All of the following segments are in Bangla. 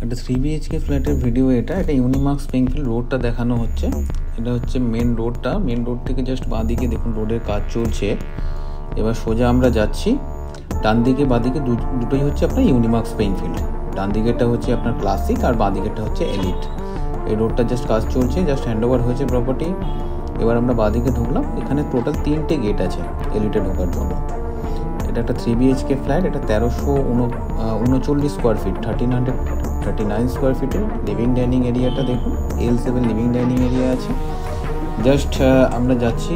একটা 3 বিএইচকে ফ্ল্যাটের ভিডিও এটা ইউনিমার্ক স্প্রিংফিল্ড রোডটা দেখানো হচ্ছে। এটা হচ্ছে মেন রোডটা। মেন রোড থেকে জাস্ট বাঁদিকে দেখুন রোডের কাজ চলছে। এবার সোজা আমরা যাচ্ছি, ডান দিকে বাঁদিকে দুটোই হচ্ছে আপনার ইউনিমার্ক স্প্রিংফিল্ড। ডান দিকেরটা হচ্ছে আপনার ক্লাসিক আর বাঁদিকেরটা হচ্ছে এলিট। এই রোডটা জাস্ট কাজ চলছে, জাস্ট হ্যান্ডওভার হয়েছে প্রপার্টি। এবার আমরা বাঁদিকে ঢুকলাম। এখানে টোটাল 3টে গেট আছে এলিটে ঢোকার জন্য। এটা একটা 3 বিএইচকে ফ্ল্যাট। এটা 1339 স্কোয়ার ফিট, 1339 স্কোয়ার ফিটের। লিভিং ডাইনিং এরিয়াটা দেখুন, L7 লিভিং ডাইনিং এরিয়া আছে। জাস্ট আমরা যাচ্ছি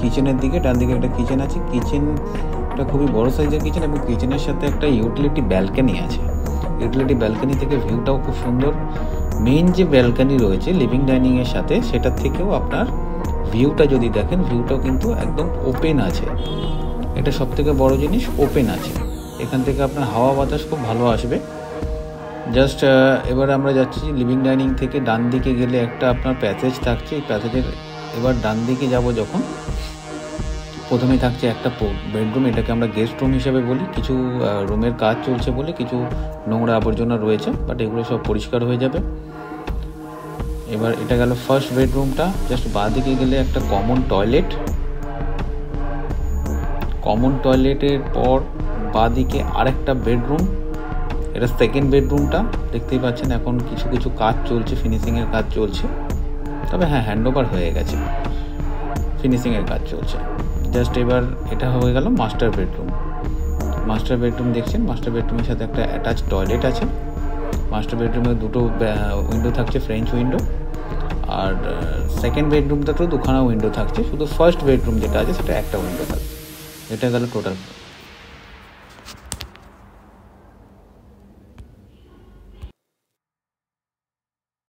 কিচেনের দিকে। ডান দিকে একটা কিচেন আছে। কিচেনটা খুবই বড় সাইজের কিচেন এবং কিচেনের সাথে একটা ইউটিলিটি ব্যালকনি আছে। ইউটিলিটি ব্যালকনি থেকে ভিউটাও খুব সুন্দর। মেইন যে ব্যালকনি রয়েছে লিভিং ডাইনিংয়ের সাথে, সেটার থেকেও আপনার ভিউটা যদি দেখেন, ভিউটাও কিন্তু একদম ওপেন আছে। এটা সব থেকে বড় জিনিস, ওপেন আছে। এখান থেকে আপনার হাওয়া বাতাস খুব ভালো আসবে। জাস্ট এবার আমরা যাচ্ছি লিভিং ডাইনিং থেকে ডান দিকে গেলে একটা আপনার প্যাসেজ থাকছে। এই প্যাসেজের এবার ডান দিকে যাব যখন, প্রথমেই থাকছে একটা বেডরুম। এটাকে আমরা গেস্ট রুম হিসেবে বলি। কিছু রুমের কাজ চলছে বলে কিছু নোংরা আবর্জনা রয়েছে, বাট এগুলো সব পরিষ্কার হয়ে যাবে। এবার এটা গেল ফার্স্ট বেডরুমটা। জাস্ট বাঁ দিকে গেলে একটা কমন টয়লেট। কমন টয়লেটের পর বাঁদিকে আরেকটা বেডরুম। এটা সেকেন্ড বেডরুমটা। দেখতেই পাচ্ছেন এখন কিছু কিছু কাজ চলছে, ফিনিশিংয়ের কাজ চলছে। তবে হ্যাঁ, হ্যান্ডওভার হয়ে গেছে, ফিনিশিংয়ের কাজ চলছে। জাস্ট এবার এটা হয়ে গেল মাস্টার বেডরুম। মাস্টার বেডরুম দেখছেন, মাস্টার বেডরুমের সাথে একটা অ্যাটাচ টয়লেট আছে। মাস্টার বেডরুমে দুটো উইন্ডো থাকছে, ফ্রেঞ্চ উইন্ডো। আর সেকেন্ড বেডরুমটাতেও দুখানা উইন্ডো থাকছে। শুধু ফার্স্ট বেডরুম যেটা আছে সেটা একটা উইন্ডো থাকছে। এটা গেল টোটাল